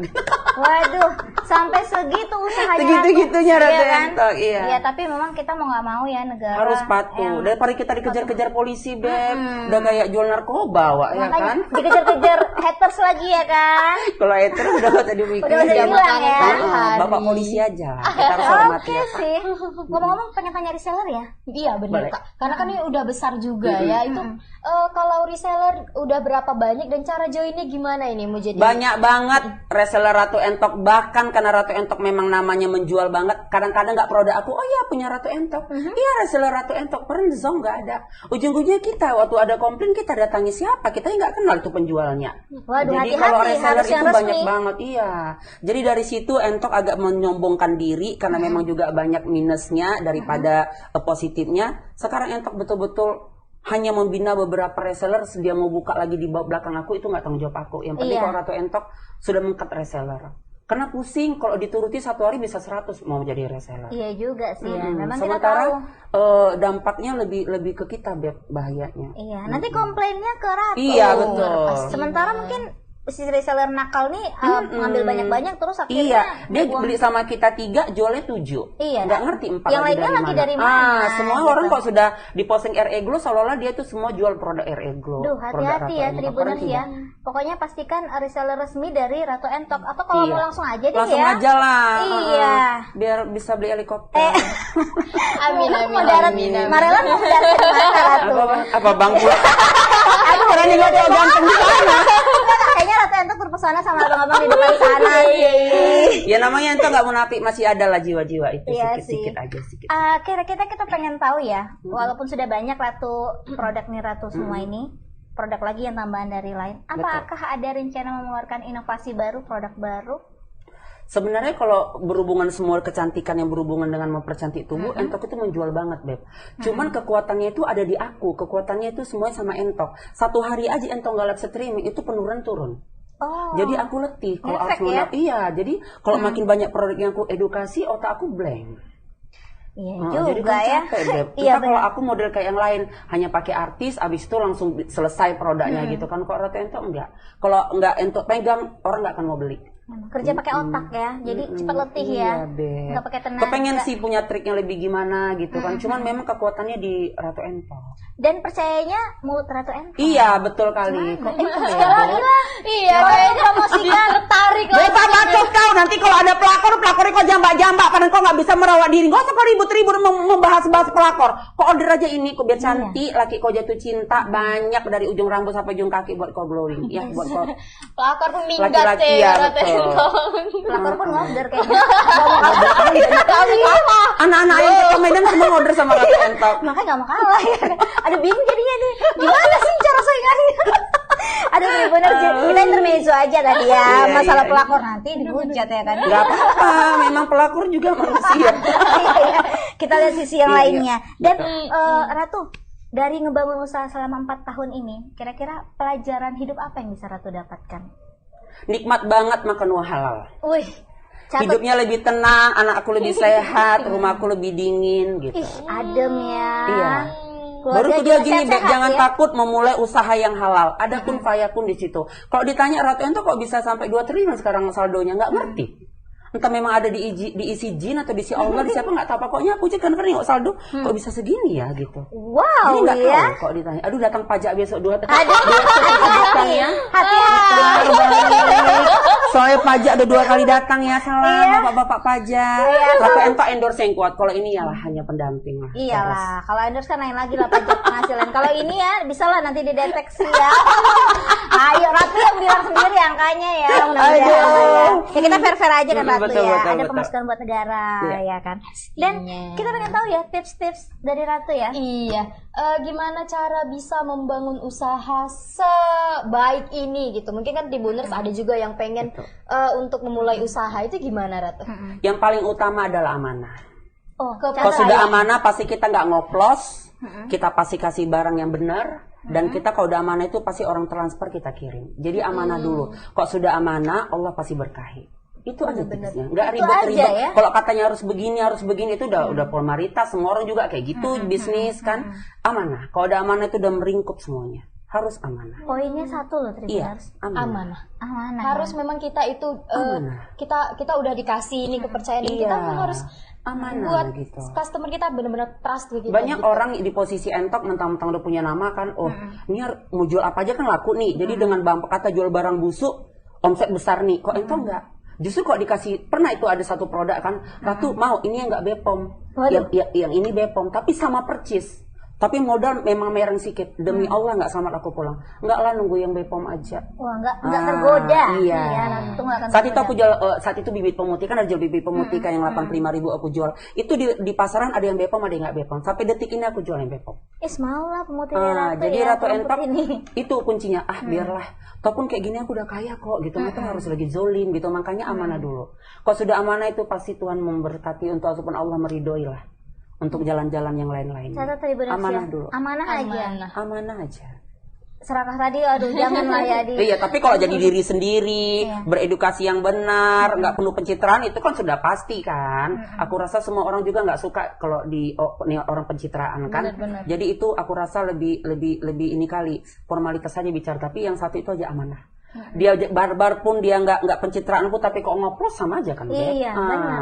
B: Waduh, sampai segitu usahanya.
A: Segitu-gitunya
B: Ratu.
A: Ratu
B: Iya kan?
A: Entok, iya.
B: Iya, tapi memang kita mau nggak mau ya negara
A: Harus patuh.
B: yang-
A: Daripada kita dikejar-kejar polisi, Beb. Udah kayak jual narkoba, Wak, ya
B: makanya
A: kan?
B: dikejar-kejar haters lagi ya kan.
A: Kalau itu udah gak usah dipikir.
B: Udah usah dibilang ya.
A: Bapak polisi aja. Kita harus hormati
B: Oke
A: ya, Kak.
B: sih. Ngomong-ngomong pengen tanya reseller ya?
C: Iya benar
A: Boleh.
C: Kak. Karena kan ini udah besar juga ya. Itu kalau reseller udah berapa banyak dan cara joinnya gimana ini mau jadi?
A: Banyak banget reseller Ratu Entok, bahkan karena Ratu Entok memang namanya menjual banget. Kadang-kadang nggak produk aku, oh iya punya Ratu Entok, iya reseller Ratu Entok, Zong nggak ada. Ujung-ujungnya kita waktu ada komplain kita datangi siapa, kita nggak kenal itu penjualnya.
B: Waduh,
A: Jadi
B: hati-hati,
A: kalau reseller
B: harus
A: itu
B: yang resmi.
A: banyak banget, iya. Jadi dari situ Entok agak menyombongkan diri karena memang juga banyak minusnya daripada positifnya. Sekarang Entok betul-betul hanya membina beberapa reseller, dia mau buka lagi di belakang aku itu nggak tanggung jawab aku. Yang penting
B: Iya.
A: kalau Ratu Entok sudah mengkat reseller. Karena pusing kalau dituruti satu hari bisa 100 mau jadi reseller.
B: Iya juga sih ya. Memang kita
A: Sementara
B: tahu.
A: Dampaknya lebih ke kita bahayanya.
B: Iya, nanti komplainnya ke Ratu.
A: Iya, betul.
B: Sementara mungkin si reseller nakal nih ngambil banyak-banyak terus akhirnya
A: Iya, dia beli sama kita 3, jualnya 7.
B: Iya.
A: Nggak ngerti 4
B: Yang lainnya lagi dari mana,
A: semua
B: gitu.
A: orang kok sudah diposting RE Glow seolah-olah dia tuh semua jual produk RE Glow.
B: Duh, hati-hati ya Tribuners ya. Pokoknya pastikan reseller resmi dari Ratu Entok. Atau kalau mau langsung aja deh
A: langsung
B: ya.
A: aja lah.
B: Iya.
A: Biar bisa beli helikopter.
C: Amin.
B: Marela mau mendarat kemana Ratu?
A: Apa Bang? Aduh, berani ngajak ganteng di sana.
B: Kayaknya Ratu Entok terpesona sama abang-abang di depan sana sih.
A: Ya namanya itu nggak munafik, masih ada lah jiwa-jiwa itu
B: Iya
A: sedikit-sedikit
B: sih.
A: aja sedikit.
B: Kira-kira kita pengen tahu ya, walaupun sudah banyak produk nih Ratu semua ini, produk lagi yang tambahan dari lain. Apakah ada rencana mengeluarkan inovasi baru, produk baru?
A: Sebenarnya kalau berhubungan semua kecantikan yang berhubungan dengan mempercantik tubuh, Entok itu menjual banget, Beb. Cuman kekuatannya itu ada di aku, kekuatannya itu semuanya sama Entok. Satu hari aja Entok nggak live streaming, itu penurunan turun.
B: Oh.
A: Jadi aku letih kalau
B: Efek
A: harus
B: ya?
A: Iya, jadi kalau makin banyak produk yang aku edukasi, otak aku blank.
B: Iya
A: Jadi
B: juga
A: kan
B: ya.
A: capek, Beb.
B: Iya
A: Kita kalau aku model kayak yang lain, hanya pakai artis, abis itu langsung selesai produknya gitu kan. Kalau Ratu Entok enggak. Kalau enggak Entok pegang, orang nggak akan mau beli.
B: Kerja pakai otak ya, jadi cepat letih ya.
A: Iya, Beb.
B: Nggak pakai tenaga.
A: Kepengen sih punya trik yang lebih gimana gitu kan. Cuman memang kekuatannya di Ratu Entok.
B: Dan percayanya mulut Ratu Entok.
A: Iya, betul kali. Kok Entok ya,
B: Sekali
A: Beb?
B: lah.
C: Iya, kayaknya promosikan tertarik lah.
A: Beta bacot kau, nanti kalau ada pelakornya kau jambak-jambak, padahal kau nggak bisa merawat diri. Gak usah kau ribut-ribut membahas-bahas pelakor. Kau order aja ini, kau biar cantik, laki kau jatuh cinta, banyak dari ujung rambut sampai ujung kaki buat kau glowing. Ya, buat kau.
C: Pelakor pun minggat
A: Laki-laki,
C: ya,
A: ya,
C: Ratu
A: betul.
C: Entok.
B: Pelakor pun ngorder kayaknya.
A: Anak-anak yang ke Medan semua order sama Ratu Entok.
B: Makanya gak mau kalah ya. Ada bingung jadinya nih. Gimana sih cara saingannya? Aduh bener kita intermezzo aja tadi ya.
A: Iya,
B: Masalah
A: iya.
B: pelakor nanti dihujat ya kan.
A: Gak apa-apa, memang pelakor juga manusia.
B: Iya, kita lihat sisi yang
A: Iya,
B: lainnya. Dan
A: betul.
B: Ratu, dari ngebangun usaha selama 4 tahun ini, kira-kira pelajaran hidup apa yang bisa Ratu dapatkan?
A: Nikmat banget makan uang halal.
B: Wih, catat.
A: Hidupnya lebih tenang, anak aku lebih sehat, rumahku lebih dingin gitu.
B: Ih, adem ya.
A: Iya.
B: Keluarga
A: Baru tuh
B: juga
A: dia gini, Beb,
B: sehat-sehat
A: jangan
B: ya.
A: takut memulai usaha yang halal. Ada kun fayakun di situ. Kalau ditanya Ratu Entok kok bisa sampai 2 triliun sekarang saldonya, nggak ngerti. Entah memang ada diisi jin atau diisi Allah, di siapa nggak tahu. Pokoknya aku aja kan nengok saldo, kok bisa segini ya gitu.
B: Wow,
A: Jadi nggak
B: ya.
A: tahu kok ditanya. Aduh datang pajak besok 2
B: Aduh,
A: datang ya. Soalnya pajak udah 2 kali datang ya, salam bapak-bapak pajak. Ratu Entok endorse yang kuat. Kalau ini ya lah hanya pendamping lah.
B: Iyalah, kalau endorse kan lain lagi lah pajak penghasilan. Kalau ini ya bisa lah nanti dideteksi ya. Ayo Ratu yang bilang sendiri angkanya ya. Mudah-mudahan ya. Ya kita fair-fair aja kan Ratu
A: Betul,
B: ya.
A: betul,
B: Ada
A: betul.
B: pemasukan buat negara ya kan. Dan kita pengen tahu ya tips-tips dari Ratu ya.
C: Iya, gimana cara bisa membangun usaha sebaik ini gitu? Mungkin kan Tribuners ada juga yang pengen untuk memulai usaha, itu gimana Ratu?
A: Yang paling utama adalah amanah.
B: Oh,
A: Kalau sudah amanah pasti kita nggak ngoplos, kita pasti kasih barang yang benar, dan kita kalau udah amanah itu pasti orang transfer kita kirim. Jadi amanah dulu. Kalau sudah amanah, Allah pasti berkahi. Itu aja tipsnya. Nggak
B: Itu
A: ribet-ribet.
B: aja ya.
A: Kalau katanya harus begini itu udah formalitas. Semua orang juga kayak gitu bisnis kan. Amanah. Kalau udah amanah itu udah meringkup semuanya. Harus amanah.
B: Poinnya satu loh
A: Iya,
B: Tribuners.
A: amanah.
B: Amanah.
C: Harus memang kita itu
A: Amanah.
C: kita udah dikasih ini kepercayaan, dan
A: Iya.
C: kita memang harus
A: Amanah
C: buat
A: gitu.
C: customer kita benar-benar trust gitu.
A: Banyak orang di posisi Entok mentang-mentang udah punya nama kan, ini mau jual apa aja kan laku nih. Jadi dengan bang kata jual barang busuk, omset besar nih. Kok Entok enggak? Justru kok dikasih, pernah itu ada satu produk kan, Ratu mau ini yang enggak Bepom, yang ini Bepom, tapi sama percis. Tapi modal memang mereng sikit. Demi Allah nggak selamat aku pulang. Nggak lah, nunggu yang Bepom aja.
B: Wah, enggak tergoda.
A: Iya.
B: Ratu nggak akan
A: Saat itu
B: tergoda.
A: aku jual, saat itu bibit pemutih kan ada jual bibit pemutih kan yang 85.000 aku jual. Itu di pasaran ada yang Bepom, ada yang nggak Bepom. Sampai detik ini aku jual yang Bepom.
B: Mau lah pemutih Ratu
A: Jadi
B: ya,
A: Ratu
B: rumput
A: Entok
B: ini.
A: itu kuncinya. Biarlah. Ataupun kayak gini aku udah kaya kok gitu. Kita harus lagi zolim gitu. Makanya amanah dulu. Kalau sudah amanah itu pasti Tuhan memberkati untuk ataupun Allah meridoi lah. Untuk jalan-jalan yang lain-lain.
B: Catat Tribuners
A: Amanah
B: ya.
A: dulu.
B: Amanah aja.
A: Amanah aja.
B: serakah tadi, aduh janganlah ya di.
A: Iya, tapi kalau jadi diri sendiri, beredukasi yang benar, nggak penuh pencitraan, itu kan sudah pasti kan. Aku rasa semua orang juga nggak suka kalau orang pencitraan kan.
C: Benar-benar.
A: Jadi itu aku rasa lebih ini kali formalitas saja bicara. Tapi yang satu itu aja amanah. Dia barbar pun dia nggak pencitraan pun, tapi kok ngoplos sama aja kan.
B: Iya, benar.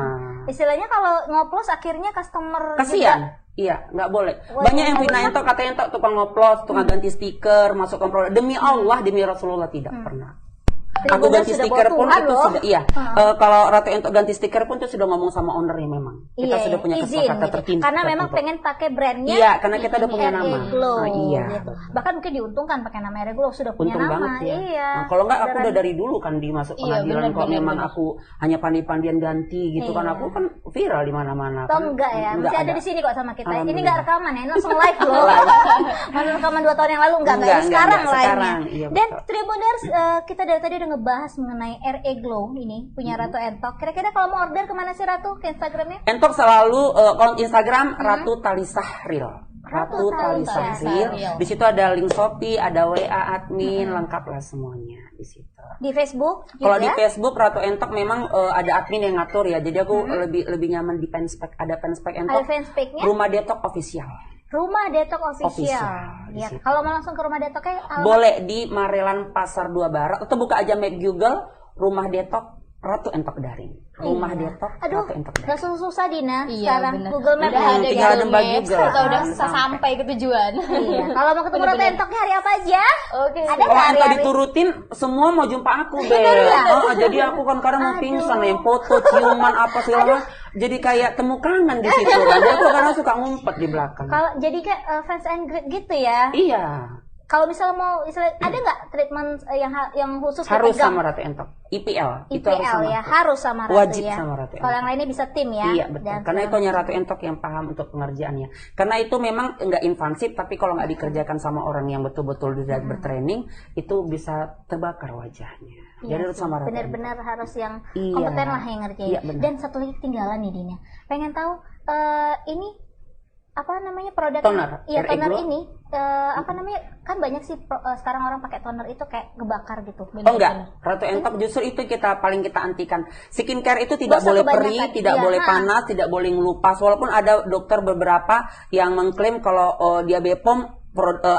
B: Istilahnya kalau ngoplos akhirnya customer
A: kasian. Iya, nggak boleh. Banyak yang fitnah entok, katanya entok tukang ngoplos, tukang ganti stiker, masukkan produk. Demi Allah, demi Rasulullah tidak pernah. Aku ganti stiker pun itu sudah, iya. Kalau Ratu Entok ganti stiker pun itu sudah ngomong sama ownernya memang. Kita sudah punya kesepakatan tertentu.
B: Karena memang pengen pakai brandnya.
A: Iya, karena kita udah punya nama.
B: Glow,
A: iya.
B: Gitu. Bahkan mungkin diuntungkan pakai nama Glow, sudah punya
A: Untung
B: nama.
A: banget ya.
B: Iya.
A: Nah, kalau nggak aku udah dari dulu kan dimasuk pengadilan. Kalau memang aku hanya pandi-pandian ganti gitu kan, aku kan viral di mana-mana.
B: Toh enggak ya, masih ada di sini kok sama kita. Ini nggak rekaman ya, ini langsung live loh. Mana rekaman 2 tahun yang lalu enggak ini sekarang live-nya. Dan Tribuners, kita dari tadi udah ngebahas mengenai RE Glow ini punya Ratu Entok. Kira-kira kalau mau order kemana sih Ratu? Ke Instagramnya?
A: Entok selalu kalau Instagram Ratu Talisah Real. Ratu Talisah Real. Di situ ada link Shopee, ada WA admin, lengkap lah semuanya di situ.
B: Di Facebook?
A: Kalau di Facebook Ratu Entok memang ada admin yang ngatur ya. Jadi aku lebih nyaman di fanspage. Ada fanspage Entok.
B: Ada fanspage-nya?
A: Rumah Detok official.
B: Rumah Detok official. Ya, kalau mau langsung ke Rumah Detoknya
A: boleh di Marelan Pasar 2 Barat atau buka aja map Google Rumah Detok Ratu Entok Daring. Rumah Detok Ratu Entok Daring.
B: Gak susah Dina
C: iya,
B: sekarang
C: bener.
B: Google Map
C: udah ada
A: tinggal
C: Google
A: nembak
C: Maps,
A: juga.
C: atau udah sampai ke tujuan.
B: Iya. Kalau mau ketemu Ratu Entoknya hari apa aja?
C: Oke.
B: Ada
A: Kalau
B: nggak
A: Entok
B: hari-hari?
A: diturutin semua mau jumpa aku deh. Jadi aku kan kadang mau pingsan yang foto ciuman apa segala. Jadi kayak temu kangen di situ. Jadi aku kadang suka ngumpet di belakang.
B: Kalau jadi kayak fans and greet gitu ya?
A: Iya.
B: Kalau misalnya mau, ada nggak treatment yang khusus
A: Harus
B: dipegang?
A: sama Ratu Entok. IPL. Itu
B: IPL
A: harus sama
B: ya,
A: aku.
B: harus sama Ratu
A: Wajib
B: ya.
A: sama Ratu
B: Kalau yang lainnya bisa tim ya.
A: Iya betul. Karena itu hanya Ratu Entok yang paham untuk pengerjaannya. Karena itu memang nggak invasif, tapi kalau nggak dikerjakan sama orang yang betul-betul tidak bertraining, itu bisa terbakar wajahnya. Jadi harus sama Ratu Entok.
B: Benar-benar harus yang kompeten lah yang ngerjain.
A: Iya,
B: Dan satu lagi ketinggalan nih Dina. Pengen tahu ini apa namanya produk
A: toner.
B: Iya,
A: RE
B: toner
A: Glow.
B: ini apa namanya, kan banyak sih sekarang orang pakai toner itu kayak ngebakar gitu.
A: Oh enggak, Ratu Entok justru itu kita antikan. Skincare itu tidak
B: Nggak usah
A: boleh
B: kebanyakan.
A: perih, tidak
B: Iya,
A: boleh panas, tidak boleh ngelupas. Walaupun ada dokter beberapa yang mengklaim kalau dia BPOM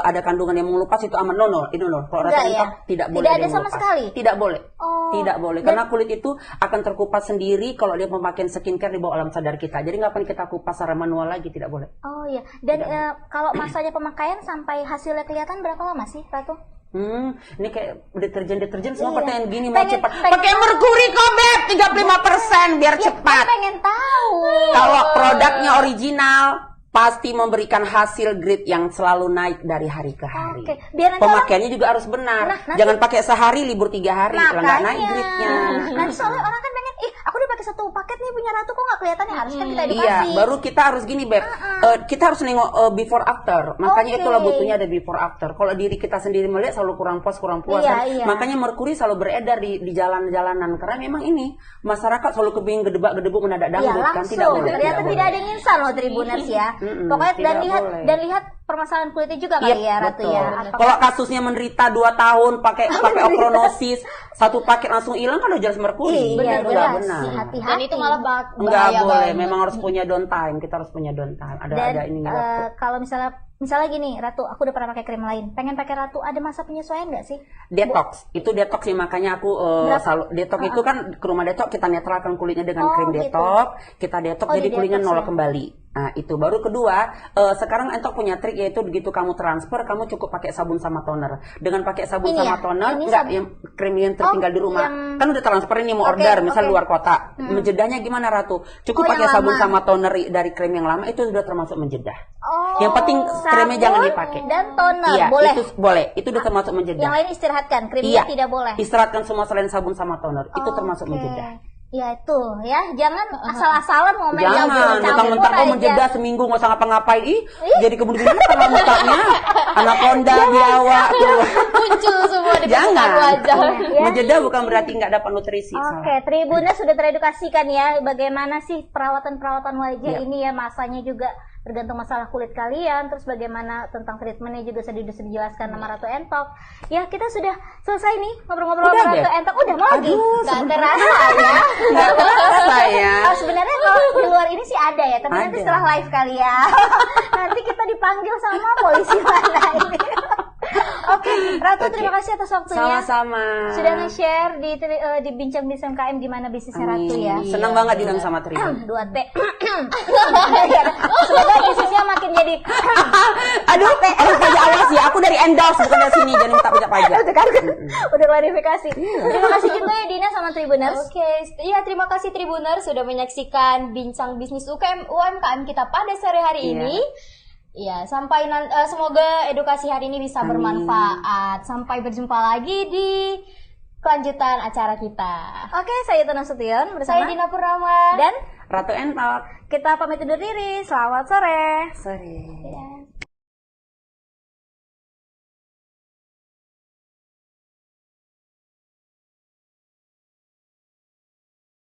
A: ada kandungan yang mengelupas itu aman. No. Kalau Ratu
B: Enggak,
A: Entok
B: ya?
A: tidak boleh.
B: Tidak ada
A: dia
B: sama
A: mengelupas.
B: sekali?
A: Tidak boleh.
B: Oh.
A: Tidak boleh. Karena kulit itu akan terkupas sendiri kalau dia memakai skincare di bawah alam sadar kita. Jadi nggak perlu kita kupas secara manual lagi, tidak boleh.
B: Oh iya. Dan kalau masanya pemakaian sampai hasilnya kelihatan berapa lama sih, Ratu?
A: Ini kayak deterjen semua pakai yang gini mau
B: Pengen-
A: cepat.
B: pengen
A: Pakai
B: tahu.
A: merkuri kok, Beb, 35% biar cepat.
B: Pengen tahu.
A: Kalau produknya original, pasti memberikan hasil grade yang selalu naik dari hari ke hari.
B: Oke, biar nanti
A: Pemakaiannya juga harus benar.
B: Nah, nanti-
A: Jangan pakai sehari libur 3 hari, kalau nggak naik grade-nya.
B: Nanti soalnya orang kan pengen, aku udah pakai 1 paket nih punya Ratu kok nggak kelihatannya, harus kan kita edukasi.
A: Iya, baru kita harus gini, Beb. Kita harus nengok before after. Makanya
B: Oke.
A: itulah butuhnya ada before after. Kalau diri kita sendiri melihat selalu kurang puas kan?
B: Iya.
A: Makanya merkuri selalu beredar di jalan-jalanan karena memang ini masyarakat selalu kebingung gedebak-gedebuk mendadak
B: Iya,
A: dangdut kan,
B: langsung.
A: tidak boleh.
B: Ternyata tidak ada yang instan loh Tribuners ya. Pokoknya
A: tidak boleh.
B: dan lihat permasalahan kulitnya juga kali ya Ratu
A: betul.
B: ya.
A: Kalau kasusnya menderita 2 tahun pakai okronosis, 1 paket langsung hilang kan udah jelas merkuri.
B: Iya,
A: Nggak
B: jelas.
A: benar.
B: Hati-hati.
C: Dan itu malah
A: Enggak
C: bahaya
A: boleh,
C: banget.
A: memang harus punya downtime. Kita harus punya downtime. Ada ini waktu.
B: Kalau misalnya gini, Ratu, aku udah pernah pakai krim lain. Pengen pakai Ratu, ada masa penyesuaian nggak sih?
A: Detox, itu detox sih, makanya aku selalu detox itu kan ke rumah detox kita netralkan kulitnya dengan krim
B: gitu.
A: detox, kita detox jadi
B: di
A: kulitnya
B: detox
A: nol
B: ya?
A: kembali. Nah itu baru kedua, sekarang Entok punya trik yaitu begitu kamu transfer kamu cukup pakai sabun sama toner. Dengan pakai sabun
B: Ini
A: sama
B: ya?
A: toner,
B: Ini
A: enggak yang krim yang tertinggal di rumah. Kan udah transfer ini mau order, misal luar kota. Menjedahnya gimana Ratu? Cukup pakai
B: yang
A: sabun
B: lama.
A: sama toner dari krim yang lama itu sudah termasuk menjedah.
B: Oh,
A: Yang penting krimnya
B: sabun
A: jangan dipakai.
B: dan toner
A: Iya,
B: boleh.
A: itu boleh. Itu udah termasuk menjedah.
B: Yang lain istirahatkan, krimnya tidak boleh.
A: Istirahatkan semua selain sabun sama toner. Itu termasuk
B: Oke.
A: menjedah.
B: Ya itu ya, jangan asal-asalan ngomel
A: Jangan mentang-mentang
B: aja.
A: menjedah seminggu nggak usah ngapa-ngapain. Jadi kebun-kebun sama mukanya. Anak konda, biawak.
C: Muncul semua di
A: Jangan.
C: permukaan wajah.
B: Ya.
A: Menjedah bukan berarti nggak dapat nutrisi.
B: Oke, Tribuners sudah teredukasikan ya bagaimana sih perawatan-perawatan wajah ini ya, masanya juga tergantung masalah kulit kalian, terus bagaimana tentang treatmentnya juga sudah dijelaskan sama Ratu Entok. Ya kita sudah selesai nih ngobrol-ngobrol sama Ratu Entok. Udah mau lagi? Gak terasa ya.
A: Nggak terasa ya.
B: Sebenarnya kalau di luar ini sih ada ya, tapi nanti setelah live kali ya. Nanti kita dipanggil sama polisi mana ini. Oke, Ratu terima kasih atas waktunya.
A: Sama-sama.
B: Sudah nge-share di bincang-bincang KM gimana bisnisnya Ratu ya.
A: Senang banget diundang sama Tri.
B: 2T. Semoga bisnisnya makin jadi.
A: Aduh, pajak awas ya. Aku dari endorse bukan dari sini, jangan minta pajak-pajak.
B: Udah klarifikasi. Terima kasih juga ya Dina sama Tribuners.
C: Oke, iya terima kasih Tribuners sudah menyaksikan bincang bisnis UMKM kita pada sore hari ini. Iya, semoga edukasi hari ini bisa bermanfaat. Sampai berjumpa lagi di kelanjutan acara kita.
B: Oke, saya Tuna Sution bersama
C: Saya Dina Purnama
B: dan
A: Ratu Entok.
B: kita pamit undur diri. Selamat sore.
A: Sorry.
C: Ya.